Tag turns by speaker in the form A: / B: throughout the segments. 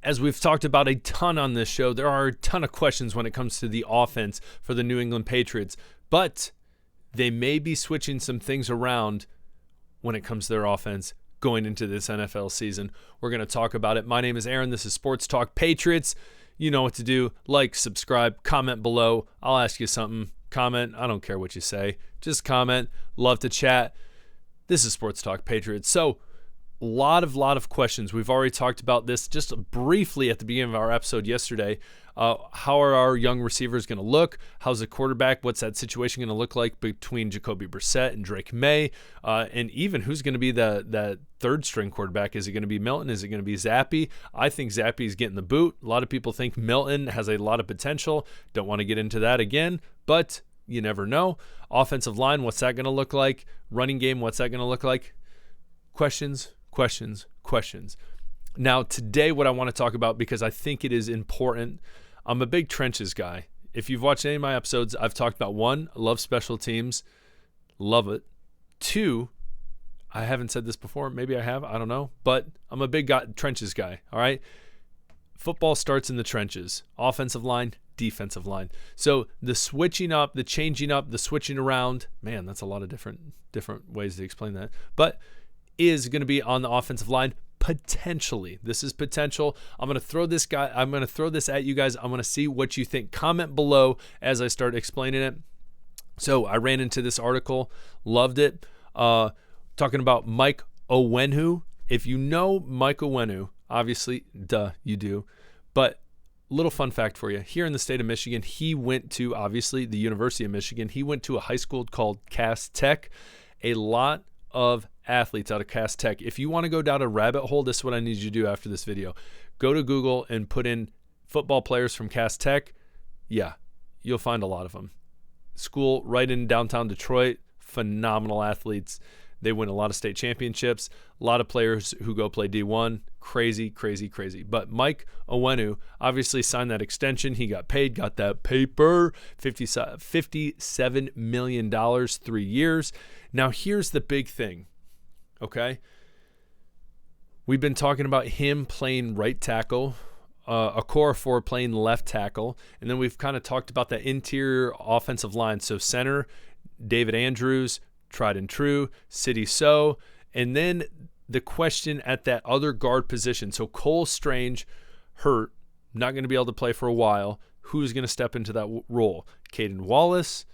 A: As we've talked about a ton on this show, there are a ton of questions when it comes to the offense for the New England Patriots, but they may be switching some things around when it comes to their offense going into this NFL season. We're going to talk about it. My name is Aaron. This is Sports Talk Patriots. You know what to do. Like, subscribe, comment below. I'll ask you something. Comment. I don't care what you say. Just comment. Love to chat. This is Sports Talk Patriots. So, lot of questions. We've already talked about this just briefly at the beginning of our episode yesterday. How are our young receivers going to look? How's the quarterback? What's that situation going to look like between Jacoby Brissett and Drake May? And even who's going to be that third string quarterback? Is it going to be Milton? Is it going to be Zappe? I think Zappe is getting the boot. A lot of people think Milton has a lot of potential. Don't want to get into that again, but you never know. Offensive line, what's that going to look like? Running game, what's that going to look like? Questions. Now, today, what I want to talk about, because I think it is important, I'm a big trenches guy. If you've watched any of my episodes, I've talked about, 1, I love special teams. Love it. 2, I haven't said this before. Maybe I have. I don't know. But I'm a big trenches guy, all right? Football starts in the trenches. Offensive line, defensive line. So the switching up, the changing up, the switching around, man, that's a lot of different ways to explain that. But is going to be on the offensive line potentially. This is potential. I'm going to throw this at you guys. I'm going to see what you think. Comment below as I start explaining it. So I ran into this article, loved it. Talking about Mike Onwenu. If you know Mike Onwenu, obviously, you do. But little fun fact for you. Here in the state of Michigan, he went to, obviously, the University of Michigan. He went to a high school called Cass Tech. A lot of athletes out of Cass Tech. If you want to go down a rabbit hole, this is what I need you to do after this video. Go to Google and put in football players from Cass Tech. Yeah, you'll find a lot of them. School right in downtown Detroit. Phenomenal athletes. They win a lot of state championships. A lot of players who go play D1. Crazy. But Mike Onwenu obviously signed that extension. He got paid, got that paper, $57 million, 3 years. Now, here's the big thing, okay? We've been talking about him playing right tackle, Okorafor playing left tackle, and then we've kind of talked about the interior offensive line. So center, David Andrews, tried and true, City So, and then the question at that other guard position. So Cole Strange, hurt, not going to be able to play for a while. Who's going to step into that role? Caedan Wallace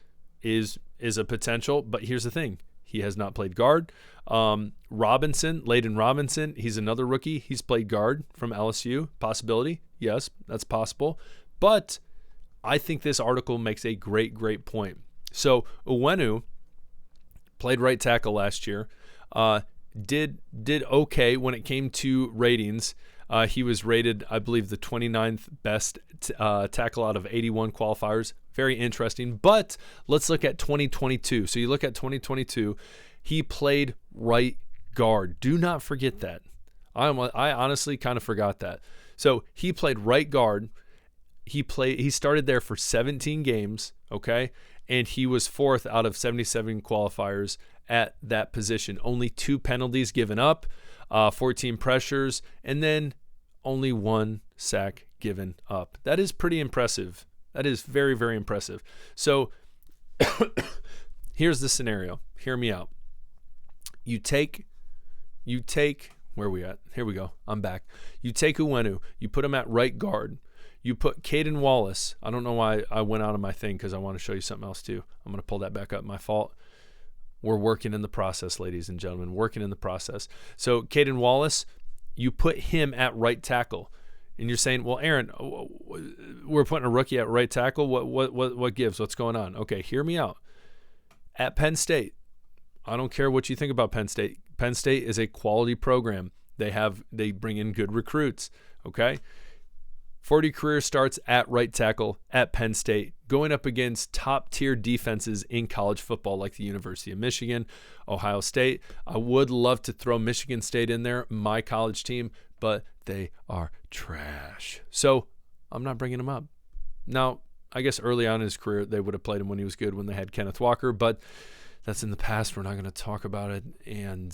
A: is a potential, but here's the thing. He has not played guard. Layden Robinson, he's another rookie. He's played guard from LSU. Possibility? Yes, that's possible. But I think this article makes a great point. So Onwenu played right tackle last year. Did okay when it came to ratings. He was rated, I believe, the 29th best tackle out of 81 qualifiers. Very interesting. But let's look at 2022. So you look at 2022, he played right guard. Do not forget that. I honestly kind of forgot that. So he played right guard. He started there for 17 games, okay? And he was 4th out of 77 qualifiers at that position. Only 2 penalties given up, 14 pressures, and then only 1 sack given up. That is pretty impressive. That is very impressive. So here's the scenario. Hear me out. You take, where are we at? Here we go. I'm back. You take Onwenu, you put him at right guard. You put Caedan Wallace. I don't know why I went out of my thing because I want to show you something else too. I'm going to pull that back up. My fault. We're working in the process, ladies and gentlemen. Working in the process. So Caedan Wallace, you put him at right tackle. And you're saying, well, Aaron, we're putting a rookie at right tackle. What gives? What's going on? Okay, hear me out. At Penn State, I don't care what you think about Penn State. Penn State is a quality program. They bring in good recruits. Okay. 40 career starts at right tackle at Penn State, going up against top-tier defenses in college football like the University of Michigan, Ohio State. I would love to throw Michigan State in there, my college team, but they are trash. So I'm not bringing them up. Now, I guess early on in his career, they would have played him when he was good when they had Kenneth Walker, but that's in the past. We're not going to talk about it. And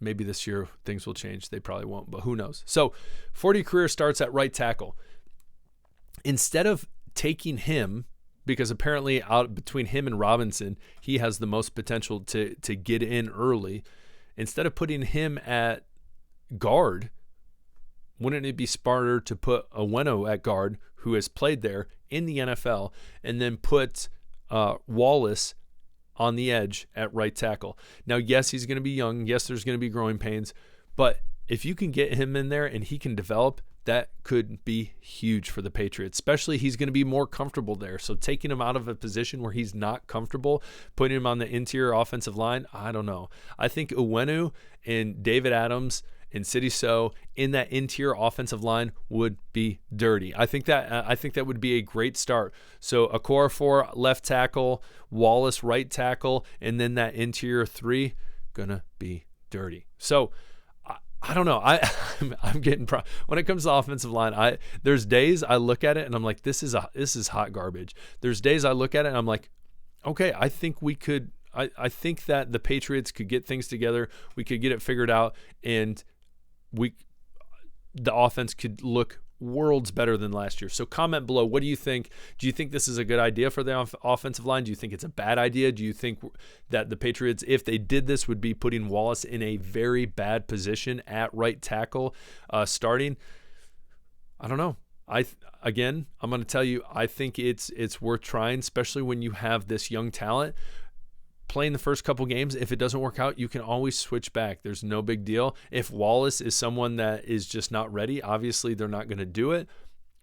A: Maybe this year things will change. They probably won't, but who knows? So 40 career starts at right tackle. Instead of taking him, because apparently out between him and Robinson, he has the most potential to get in early. Instead of putting him at guard, wouldn't it be smarter to put Onwenu at guard, who has played there in the NFL, and then put Wallace on the edge at right tackle? Now, yes, he's going to be young. Yes, there's going to be growing pains. But if you can get him in there and he can develop, that could be huge for the Patriots, especially he's going to be more comfortable there. So taking him out of a position where he's not comfortable, putting him on the interior offensive line, I don't know. I think Onwenu and David Adams and City So in that interior offensive line would be dirty. I think that would be a great start. So Okorafor left tackle, Wallace right tackle, and then that interior three gonna be dirty. So I don't know. I'm getting when it comes to offensive line. There's days I look at it and I'm like, this is hot garbage. There's days I look at it and I'm like, okay, I think we could. I think that the Patriots could get things together. We could get it figured out, and the offense could look worlds better than last year. So comment below. What do you think? Do you think this is a good idea for the offensive line? Do you think it's a bad idea? Do you think that the Patriots, if they did this, would be putting Wallace in a very bad position at right tackle starting? I don't know. I'm going to tell you, I think it's worth trying, especially when you have this young talent. Playing the first couple games, if it doesn't work out, you can always switch back. There's no big deal. If Wallace is someone that is just not ready, obviously they're not going to do it.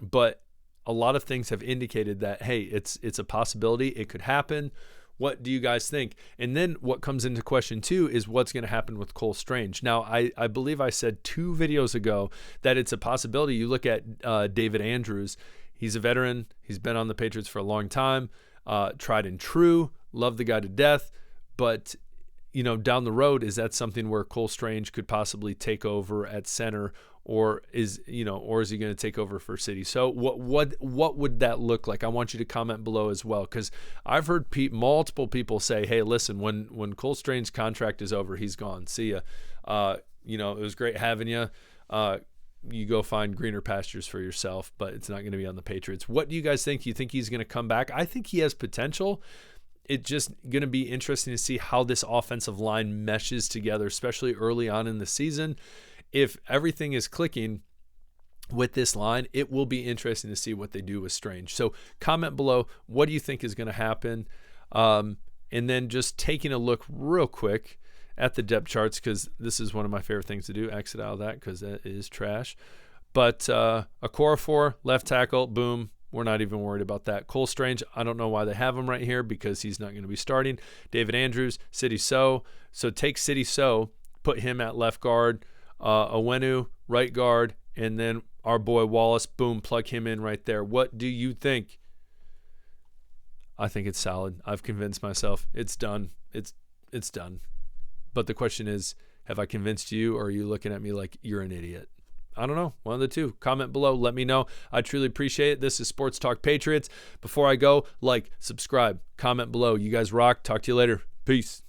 A: But a lot of things have indicated that, hey, it's a possibility. It could happen. What do you guys think? And then what comes into question too is what's going to happen with Cole Strange. Now, I believe I said 2 videos ago that it's a possibility. You look at David Andrews. He's a veteran. He's been on the Patriots for a long time. Tried and true. Love the guy to death. But, down the road, is that something where Cole Strange could possibly take over at center, or is he going to take over for City? So what would that look like? I want you to comment below as well, because I've heard multiple people say, hey, listen, when Cole Strange's contract is over, he's gone. See ya. It was great having you. You go find greener pastures for yourself, but it's not going to be on the Patriots. What do you guys think? Do you think he's going to come back? I think he has potential. It's just going to be interesting to see how this offensive line meshes together, especially early on in the season. If everything is clicking with this line, it will be interesting to see what they do with Strange. So comment below, what do you think is going to happen? And then just taking a look real quick at the depth charts, because this is one of my favorite things to do. Exit out of that because that is trash. But Okorafor, left tackle, boom. We're not even worried about that. Cole Strange, I don't know why they have him right here, because he's not going to be starting. David Andrews, City So. So take City So, put him at left guard. Onwenu, right guard. And then our boy Wallace, boom, plug him in right there. What do you think? I think it's solid. I've convinced myself. It's done. It's done. But the question is, have I convinced you, or are you looking at me like you're an idiot? I don't know. One of the two. Comment below. Let me know. I truly appreciate it. This is Sports Talk Patriots. Before I go, like, subscribe, comment below. You guys rock. Talk to you later. Peace.